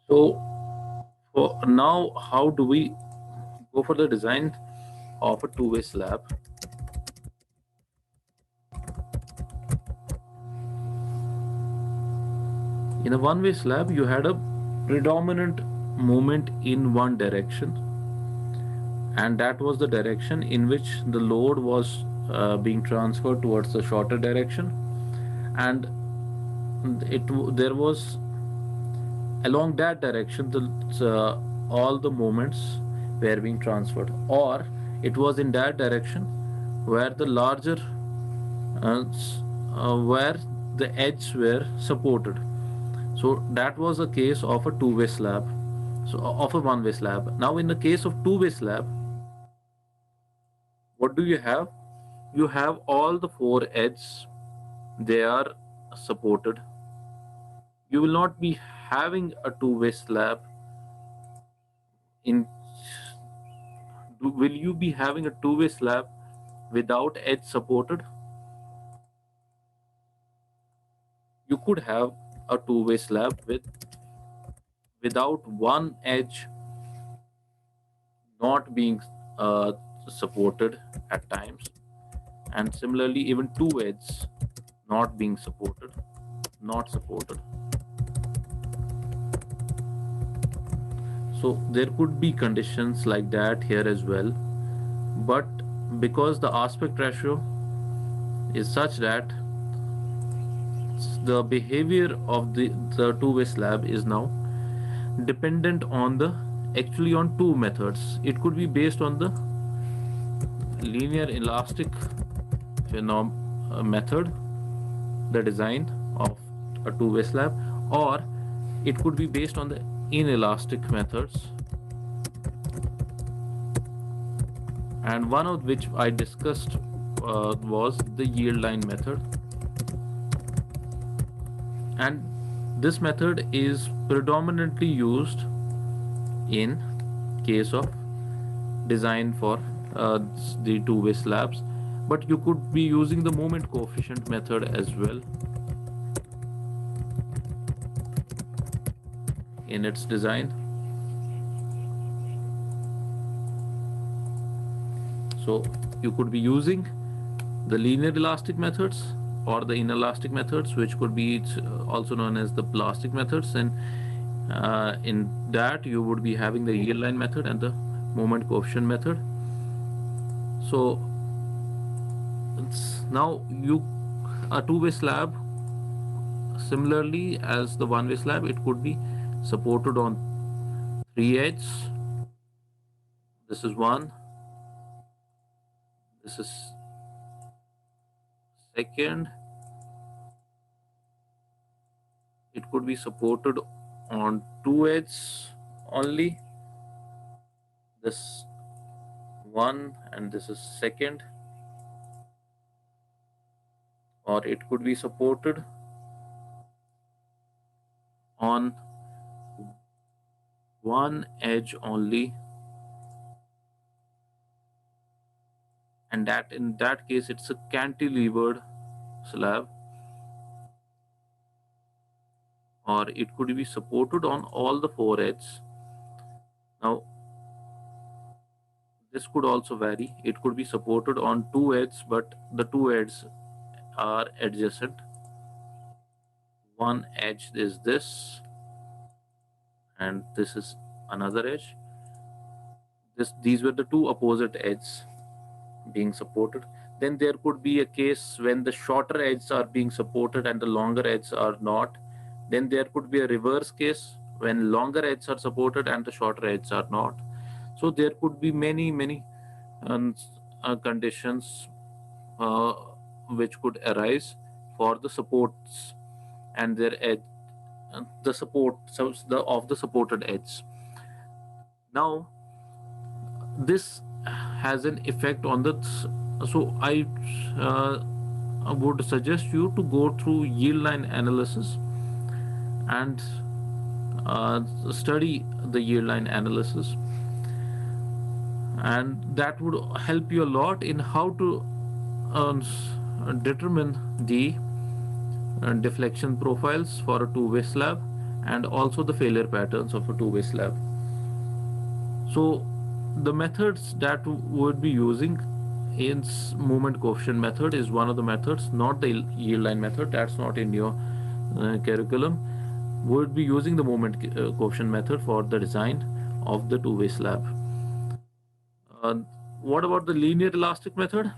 So for now, how do we go for the design of a two-way slab? In a one-way slab, you had a predominant movement in one direction, and that was the direction in which the load was being transferred towards the shorter direction, and there was along that direction all the moments were being transferred, or it was in that direction where the larger where the edges were supported. So that was a case of a two-way slab, so of a one-way slab. Now in the case of two-way slab, what do you have? You have all the four edges, they are supported. You will not be having a two-way slab in will you be having a two-way slab without edge supported? You could have a two-way slab without one edge not being supported at times, and similarly even two edges not being supported, not supported. So there could be conditions like that here as well, but because the aspect ratio is such that the behavior of the two-way slab is now dependent on the actually on two methods. It could be based on the linear elastic method, the design of a two-way slab, or it could be based on the inelastic methods, and one of which I discussed was the yield line method. And this method is predominantly used in case of design for the two-way slabs, but you could be using the moment coefficient method as well in its design. So you could be using the linear elastic methods or the inelastic methods, which could be also known as the plastic methods, and in that you would be having the yield line method and the moment coefficient method. So now you a two-way slab, similarly as the one-way slab, it could be supported on three edges. This is one, this is second. It could be supported on two edges only, this one and this is second, or it could be supported on one edge only, and that in that case it's a cantilevered slab, or it could be supported on all the four edges. Now this could also vary. It could be supported on two edges, but the two edges are adjacent. One edge is this, and this is another edge. These were the two opposite edges being supported. Then there could be a case when the shorter edges are being supported and the longer edges are not. Then there could be a reverse case when longer edges are supported and the shorter edges are not. So there could be many um, conditions uh, which could arise for the supports and their edge, the support so of the supported edge. Now this has an effect on the so uh, I would suggest you to go through yield line analysis and study the yield line analysis, and that would help you a lot in how to uh, determine the deflection profiles for a two-way slab and also the failure patterns of a two-way slab. So the methods that would be using in movement coefficient method is one of the methods, not the yield line method. That's not in your curriculum. Would be using the movement coefficient method for the design of the two-way slab. Uh, what about the linear elastic method?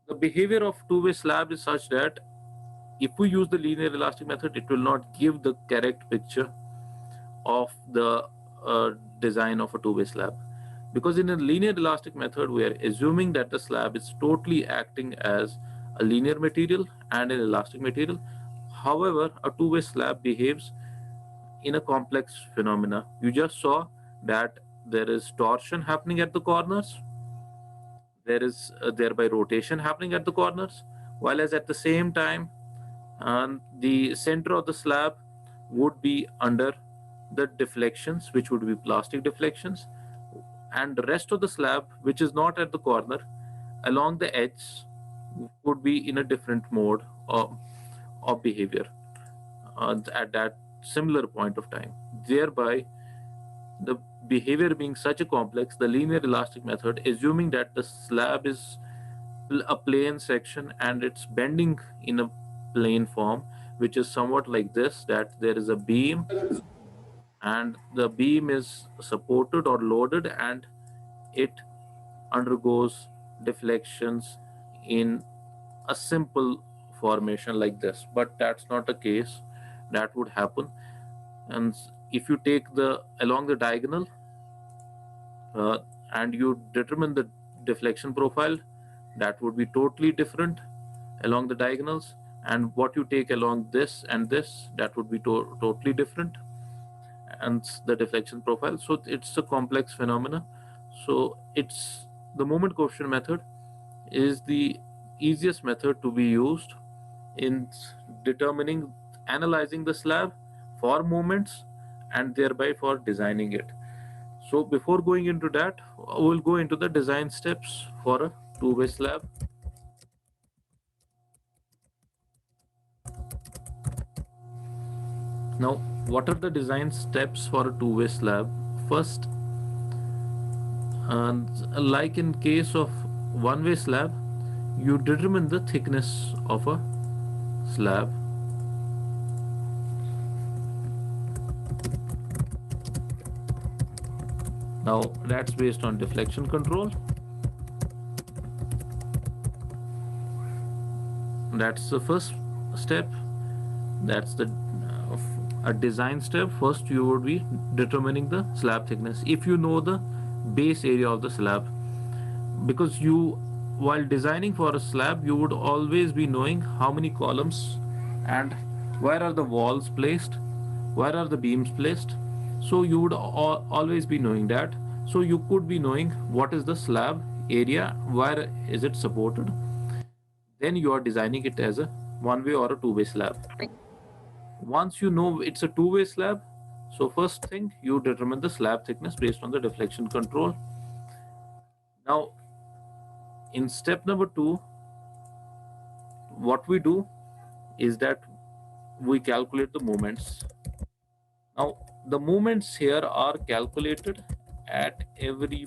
The behavior of two-way slab is such that if we use the linear elastic method, it will not give the correct picture of the design of a two-way slab, because in a linear elastic method we are assuming that the slab is totally acting as a linear material and an elastic material. However, a two-way slab behaves in a complex phenomena. You just saw that there is torsion happening at the corners, there is thereby rotation happening at the corners, while as at the same time the center of the slab would be under the deflections, which would be plastic deflections, and the rest of the slab, which is not at the corner, along the edge, would be in a different mode of behavior at that similar point of time. Thereby, the behavior being such a complex, the linear elastic method, assuming that the slab is a plane section and it's bending in a plane form, which is somewhat like this, that there is a beam and the beam is supported or loaded and it undergoes deflections in a simple formation like this. But that's not the case that would happen. And if you take the along the diagonal uh, and you determine the deflection profile, that would be totally different along the diagonals, and what you take along this and this, that would be totally different, and the deflection profile. So it's a complex phenomena. So it's the moment coefficient method is the easiest method to be used in determining, analyzing the slab for movements and thereby for designing it. So before going into that, we'll go into the design steps for a two-way slab. Now, what are the design steps for a two-way slab? First, like in case of one-way slab, you determine the thickness of a slab. Now, that's based on deflection control. That's the first step. That's the a design step. First, you would be determining the slab thickness if you know the base area of the slab, because you, while designing for a slab, you would always be knowing how many columns and where are the walls placed, where are the beams placed. So you would always be knowing that. So you could be knowing what is the slab area, where is it supported. Then you are designing it as a one way or a two way slab. Once you know it's a two-way slab, so first thing, you determine the slab thickness based on the deflection control. Now, in step number 2, what we do is that we calculate the moments. Now, the moments here are calculated at every,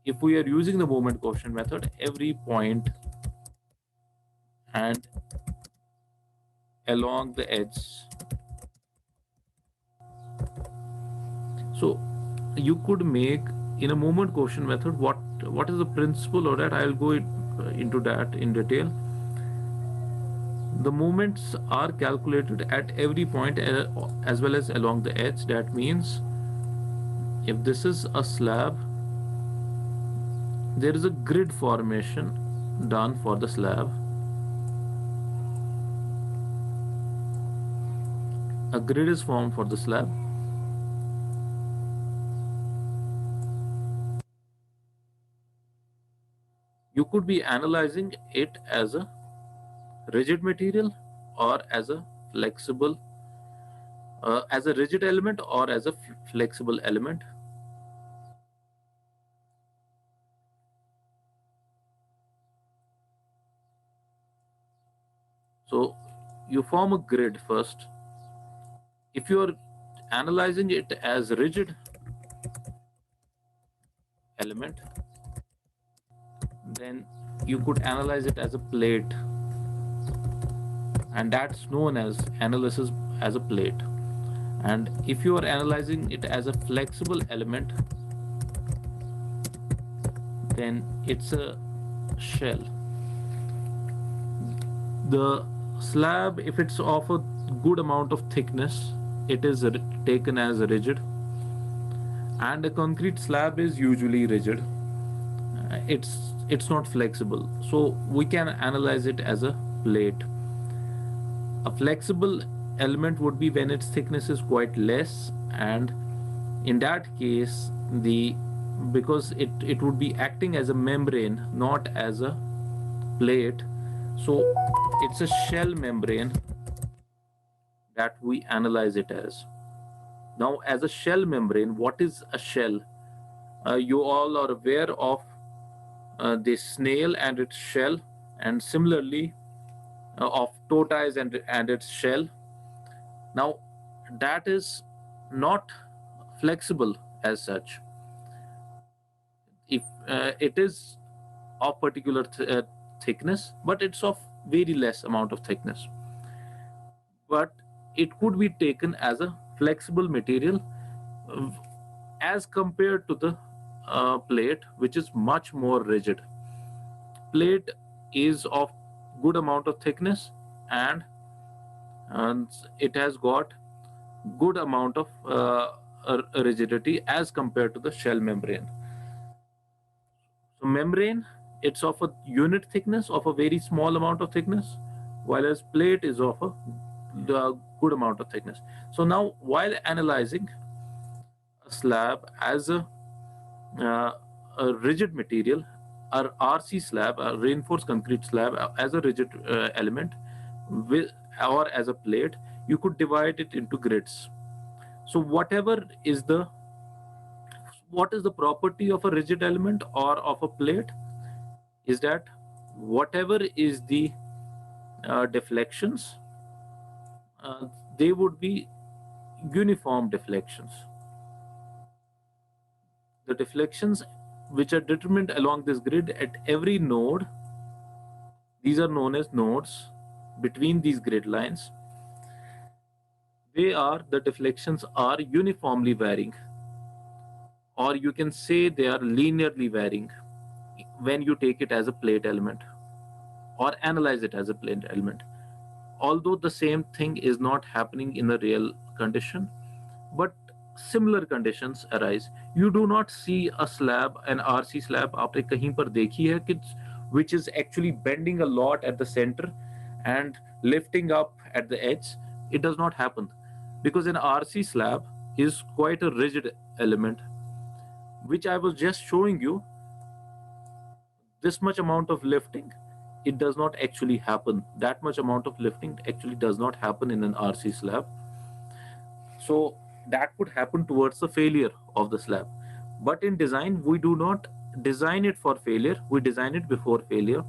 if we are using the moment coefficient method, every point and along the edge. So you could make in a moment coefficient method, what is the principle of that? I'll go into that in detail. The moments are calculated at every point as well as along the edge. That means if this is a slab, there is a grid formation done for the slab. A grid is formed for the slab. You could be analyzing it as a rigid material or as a flexible, as a rigid element or as a flexible element. So you form a grid first. If you are analyzing it as rigid element, then you could analyze it as a plate, and that's known as analysis as a plate. And if you are analyzing it as a flexible element, then it's a shell. The slab, if it's of a good amount of thickness, it is taken as rigid, and a concrete slab is usually rigid. It's not flexible, so we can analyze it as a plate. A flexible element would be when its thickness is quite less, and in that case, the because it would be acting as a membrane, not as a plate, so it's a shell membrane that we analyze it as. Now, as a shell membrane, what is a shell? You all are aware of the snail and its shell, and similarly of tortoise and its shell. Now, that is not flexible as such. If it is of particular thickness, but it's of very less amount of thickness. But it could be taken as a flexible material uh, as compared to the plate, which is much more rigid. Plate is of good amount of thickness, and, and it has got good amount of rigidity as compared to the shell membrane. So membrane, it's of a unit thickness of a very small amount of thickness, while as plate is of a good amount of thickness. So now, while analyzing a slab as uh, a rigid material, or RC slab, a reinforced concrete slab, as a rigid element, with, or as a plate, you could divide it into grids. So whatever is the what is the property of a rigid element or of a plate is that whatever is the deflections, uh, they would be uniform deflections. The deflections which are determined along this grid at every node, these are known as nodes between these grid lines, they are the deflections are uniformly varying, or you can say they are linearly varying when you take it as a plate element or analyze it as a plate element. Although the same thing is not happening in a real condition, but similar conditions arise. You do not see a slab, an RC slab, आपने कहीं पर देखी है कि which is actually bending a lot at the center and lifting up at the edge. It does not happen because an RC slab is quite a rigid element, which I was just showing you. This much amount of lifting, it does not actually happen. That much amount of lifting actually does not happen in an RC slab. So that could happen towards the failure of the slab. But in design, we do not design it for failure, we design it before failure,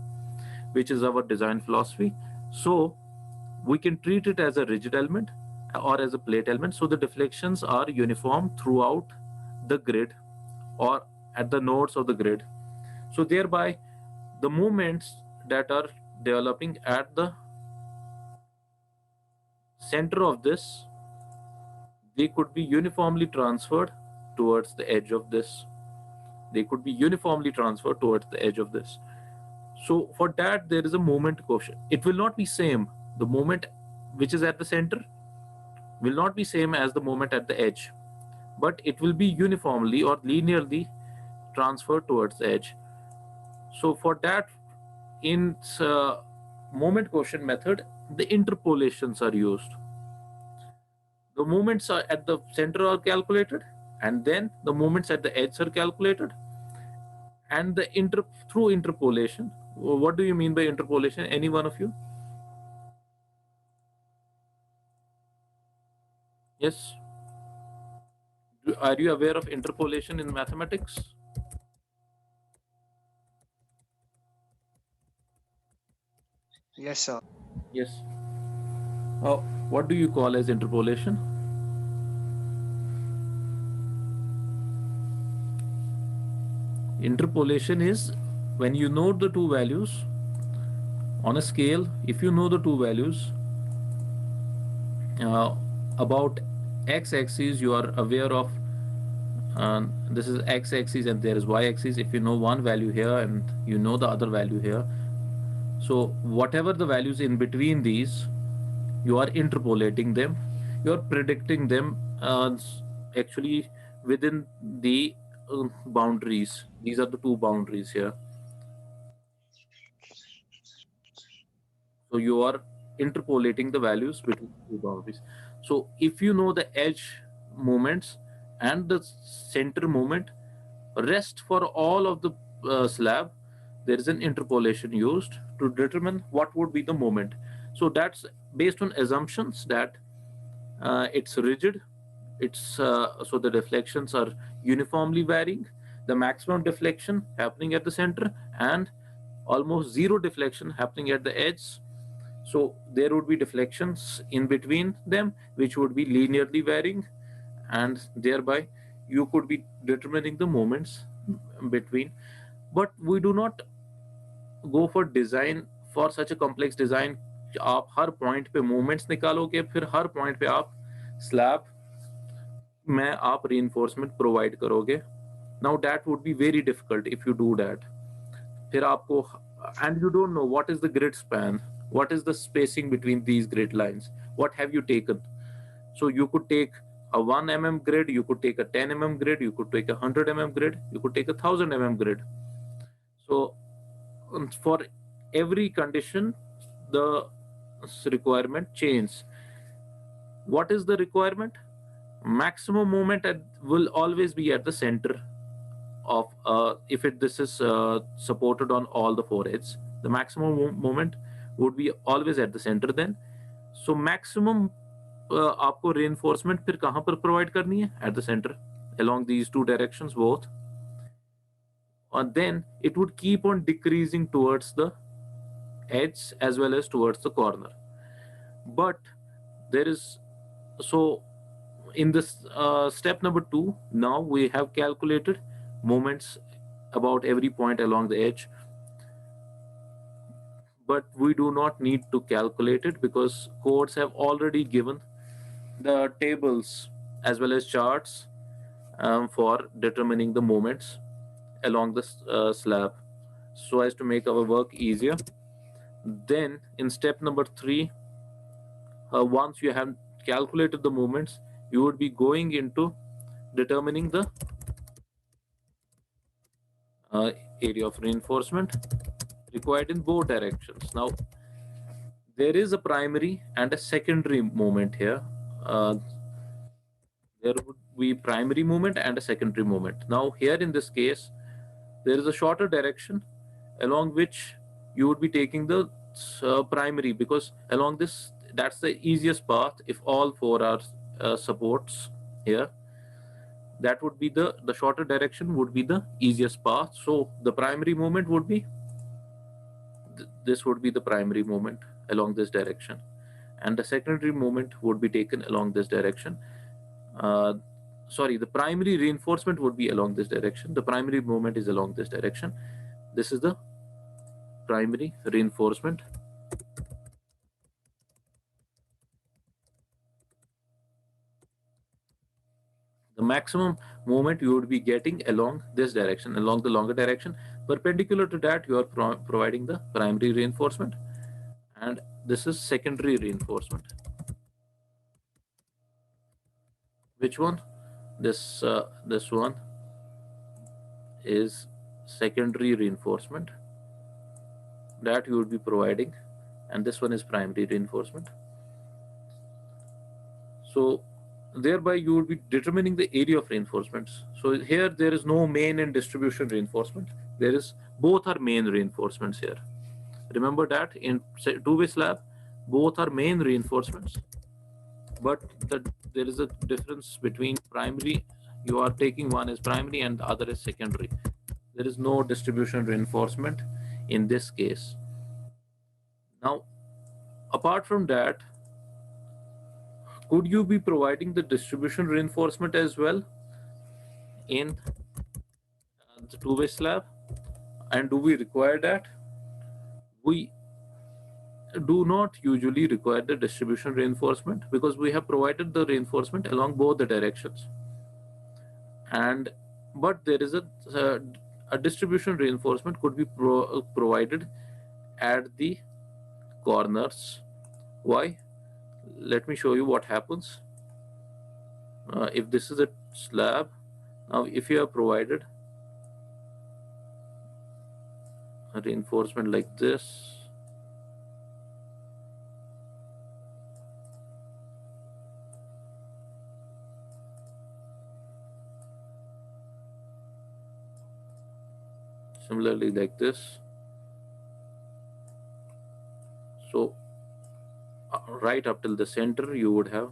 which is our design philosophy. So we can treat it as a rigid element or as a plate element, so the deflections are uniform throughout the grid or at the nodes of the grid. So thereby, the movements that are developing at the center of this, they could be uniformly transferred towards the edge of this. They could be uniformly transferred towards the edge of this. So for that, there is a moment coefficient. It will not be same. The moment which is at the center will not be same as the moment at the edge, but it will be uniformly or linearly transferred towards the edge. So for that, in moment quotient method, the interpolations are used. The moments are at the center are calculated, and then the moments at the edge are calculated, and the through interpolation. What do you mean by interpolation? Any one of you? Yes. Are you aware of interpolation in mathematics? Yes, sir. Yes. Oh, what do you call as interpolation? Interpolation is when you know the two values on a scale. If you know the two values uh, about x-axis, you are aware of this is x-axis and there is y-axis. If you know one value here and you know the other value here, so whatever the values in between these, you are interpolating them, you are predicting them actually within the boundaries. These are the two boundaries here. So you are interpolating the values between the two boundaries. So if you know the edge moments and the center moment, rest for all of the slab, there is an interpolation used to determine what would be the moment. So that's based on assumptions that it's rigid, it's so the deflections are uniformly varying, the maximum deflection happening at the center and almost zero deflection happening at the edge. So there would be deflections in between them which would be linearly varying, and thereby you could be determining the moments between. But we do not go for design for such a complex design कि आप हर point पे movements निकालोगे, फिर हर point पे आप slab में आप reinforcement provide करोगे. Now that would be very difficult if you do that. फिर आपको, and you don't know what is the grid span, what is the spacing between these grid lines, what have you taken. So you could take a 1 mm grid, you could take a 10 mm grid, you could take a 100 mm grid, you could take a 1000 mm grid. So for every condition, the requirement changes. What is the requirement? Maximum moment will always be at the center of if this is supported on all the four edges, the maximum moment would be always at the center then. So maximum आपको reinforcement फिर कहाँ पर provide करनी है? At the center, along these two directions both. And then it would keep on decreasing towards the edge as well as towards the corner. But there is, so in this step number 2, now we have calculated moments about every point along the edge, but we do not need to calculate it because codes have already given the tables as well as charts for determining the moments along the slab so as to make our work easier. Then in step number 3, once you have calculated the moments, you would be going into determining the area of reinforcement required in both directions. Now there is a primary and a secondary moment here. There would be primary moment and a secondary moment. Now here in this case, there is a shorter direction along which you would be taking the primary, because along this, that's the easiest path. If all four are supports here, that would be the shorter direction would be the easiest path. So the primary moment would be this would be the primary moment along this direction, and the secondary moment would be taken along this direction. Sorry, the primary reinforcement would be along this direction, the primary moment is along this direction. This is the primary reinforcement. The maximum moment you would be getting along this direction, along the longer direction. Perpendicular to that, you are providing the primary reinforcement, and this is secondary reinforcement. Which one? This one is secondary reinforcement that you would be providing, and this one is primary reinforcement. So thereby you would be determining the area of reinforcements. So here there is no main and distribution reinforcement. There is, both are main reinforcements here. Remember that in two-way slab, both are main reinforcements, but there is a difference between primary. You are taking one as primary and the other is secondary. There is no distribution reinforcement in this case. Now, apart from that, could you be providing the distribution reinforcement as well in the two-way slab. And do we require that? We do not usually require the distribution reinforcement because we have provided the reinforcement along both the directions. And but there is a distribution reinforcement could be provided at the corners. Why? Let me show you what happens. If this is a slab, now if you have provided a reinforcement like this, similarly like this, so right up till the center you would have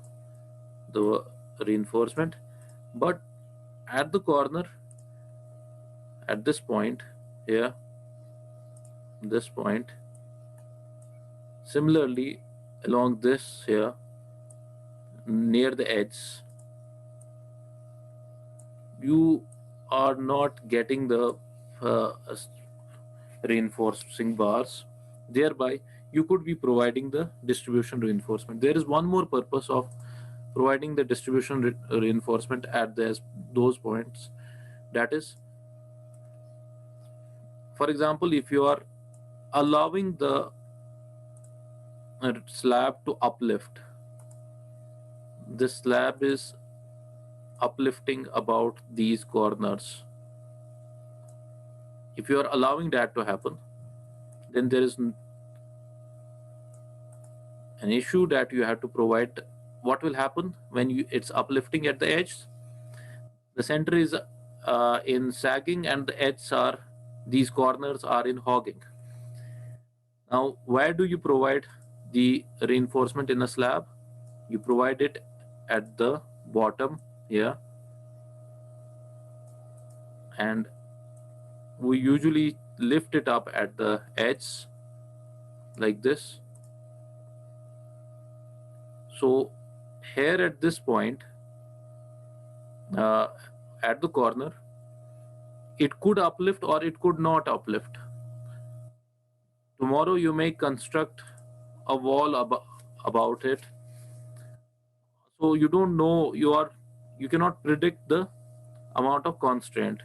the reinforcement, but at the corner, at this point here, this point, similarly along this here near the edge, you are not getting the uh, reinforcing bars. Thereby you could be providing the distribution reinforcement. There is one more purpose of providing the distribution reinforcement at those points. That is, for example, if you are allowing the slab to uplift, this slab is uplifting about these corners. If you are allowing that to happen, then there is an issue that you have to provide. What will happen when it's uplifting at the edge? The center is in sagging and the edges are, these corners are in hogging. Now, where do you provide the reinforcement in a slab? You provide it at the bottom here, and we usually lift it up at the edge like this. So here at this point, at the corner, it could uplift or it could not uplift. Tomorrow you may construct a wall about it, so you don't know, you cannot predict the amount of constraint.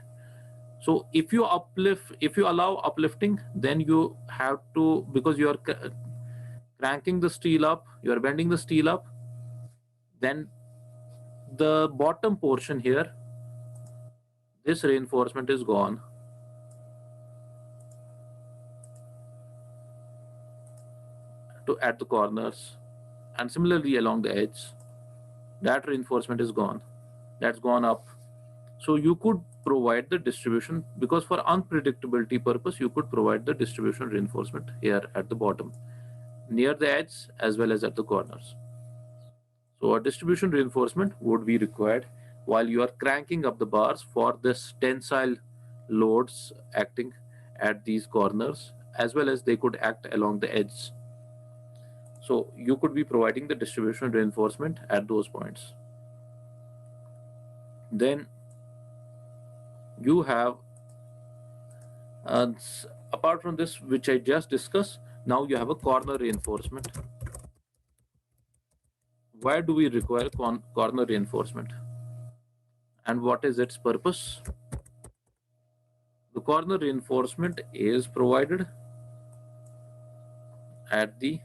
So if you allow uplifting, then you have to, because you are cranking the steel up, you are bending the steel up, then the bottom portion here, this reinforcement is gone. At the corners, and similarly along the edge, that reinforcement is gone, that's gone up. So you could provide the distribution, because for unpredictability purpose you could provide the distribution reinforcement here at the bottom near the edge as well as at the corners. So a distribution reinforcement would be required while you are cranking up the bars for this tensile loads acting at these corners, as well as they could act along the edge. So you could be providing the distribution reinforcement at those points. Then you have, apart from this which I just discussed, now you have a corner reinforcement. Why do we require corner reinforcement, and what is its purpose? The corner reinforcement is provided at the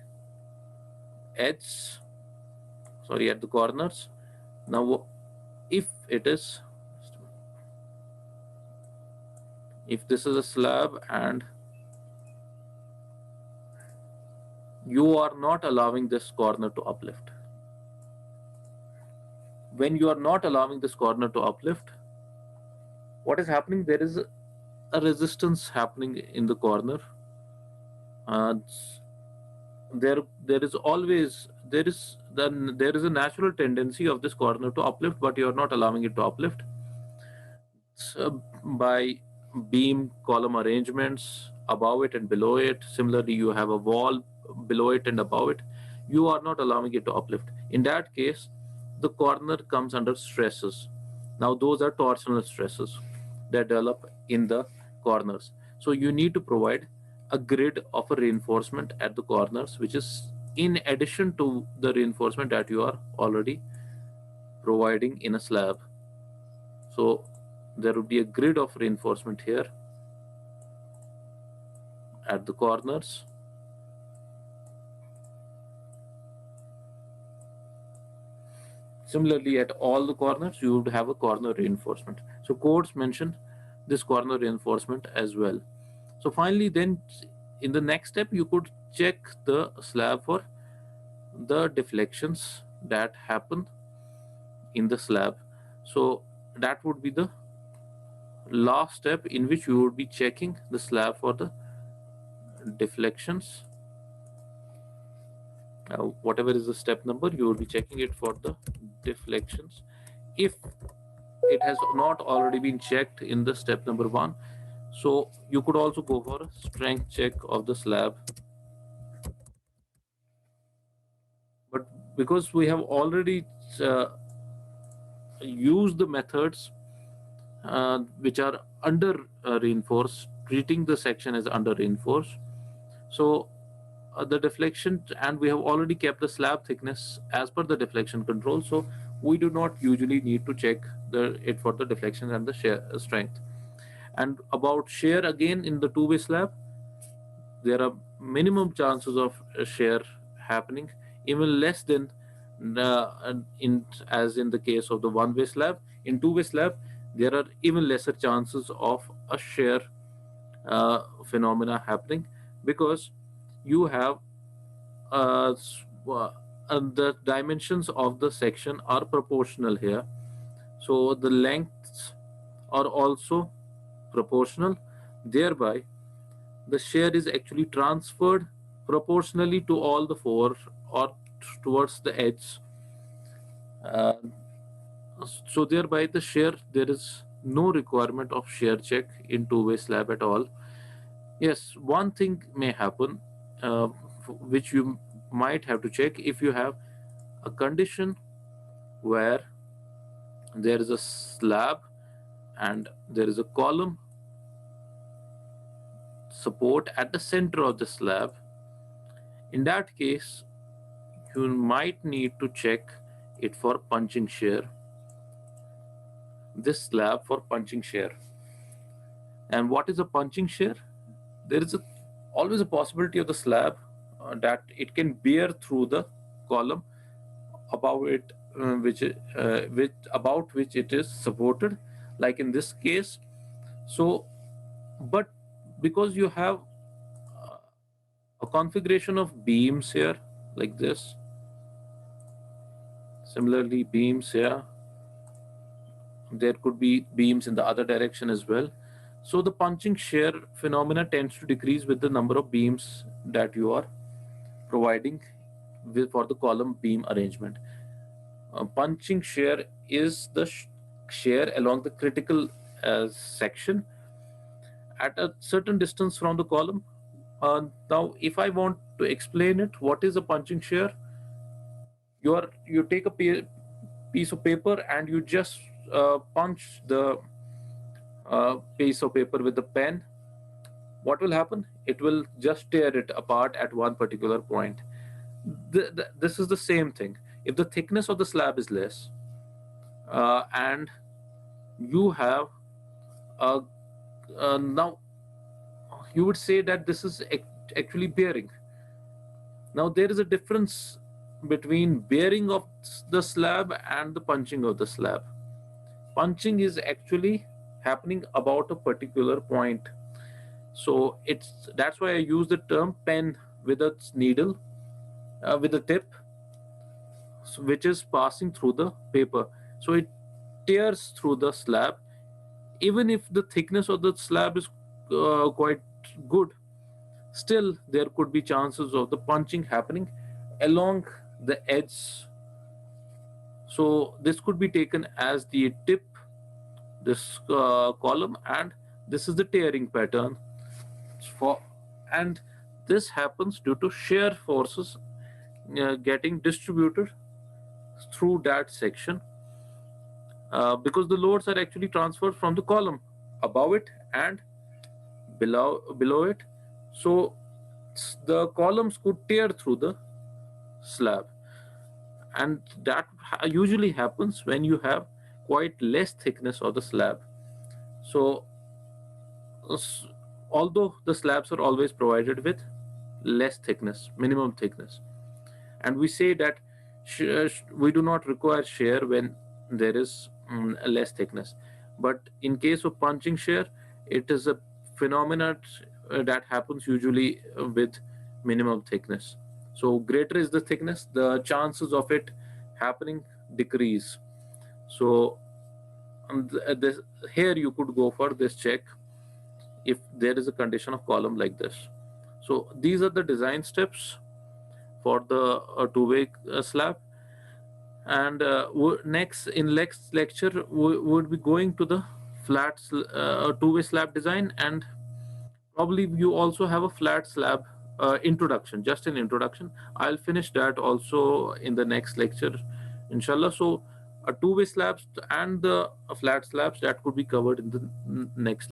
edge, at the corners. Now if this is a slab and you are not allowing this corner to uplift, when you are not allowing this corner to uplift, what is happening? There is a resistance happening in the corner. There is a natural tendency of this corner to uplift, but you are not allowing it to uplift. So by beam column arrangements above it and below it, similarly you have a wall below it and above it, you are not allowing it to uplift. In that case, the corner comes under stresses. Now those are torsional stresses. that develop in the corners. So you need to provide a grid of a reinforcement at the corners, which is in addition to the reinforcement that you are already providing in a slab. So there would be a grid of reinforcement here at the corners. Similarly, at all the corners, you would have a corner reinforcement. So codes mention this corner reinforcement as well. So finally, then in the next step, you could check the slab for the deflections that happen in the slab. So that would be the last step in which you would be checking the slab for the deflections. Whatever is the step number, you will be checking it for the deflections. If it has not already been checked in the step number 1, so you could also go for a strength check of the slab. But because we have already uh, used the methods which are under reinforced, treating the section as under reinforced, so the deflection, and we have already kept the slab thickness as per the deflection control, so we do not usually need to check it for the deflection and the shear strength. And about shear, again, in the two-way slab, there are minimum chances of shear happening, even less than as in the case of the one-way slab. In two-way slab, there are even lesser chances of a shear phenomena happening, because you have the dimensions of the section are proportional here, so the lengths are also proportional, thereby the shear is actually transferred proportionally to all the four, or towards the edge. uh, so thereby the shear, there is no requirement of shear check in two-way slab at all. Yes, one thing may happen, uh, which you might have to check if you have a condition where there is a slab and there is a column support at the center of the slab. In that case, you might need to check it for punching shear, this slab for punching shear. And what is a punching shear? There is always a possibility of the slab that it can bear through the column above it, about which it is supported, like in this case. So, but because you have uh, a configuration of beams here, like this, similarly beams here, there could be beams in the other direction as well. So the punching shear phenomena tends to decrease with the number of beams that you are providing for the column beam arrangement. Punching shear is the shear along the critical section at a certain distance from the column. Now, if I want to explain it, what is a punching shear? You take a piece of paper and you just punch the piece of paper with the pen. What will happen? It will just tear it apart at one particular point. This is the same thing. If the thickness of the slab is less, and you have uh, now you would say that this is actually bearing. Now there is a difference between bearing of the slab and the punching of the slab. Punching is actually happening about a particular point. So that's why I use the term pen with a needle, with a tip, which is passing through the paper. So it tears through the slab. Even if the thickness of the slab is quite good, still there could be chances of the punching happening along the edge. So this could be taken as the tip, this column, and this is the tearing pattern for, and this happens due to shear forces getting distributed through that section, because the loads are actually transferred from the column. above it and below it. So the columns could tear through the slab, and that usually happens when you have quite less thickness of the slab. So s- although the slabs are always provided with less thickness, minimum thickness, and we say that we do not require shear when there is less thickness, but in case of punching shear, it is a phenomenon that happens usually with minimum thickness. So greater is the thickness, the chances of it happening decrease. So this, here you could go for this check if there is a condition of column like this. So these are the design steps for the two-way slab. And next, in next lecture, we would be going to the two-way slab design, and probably you also have a flat slab introduction, just an introduction. I'll finish that also in the next lecture, inshallah. So a two-way slabs and the flat slabs, that could be covered in the next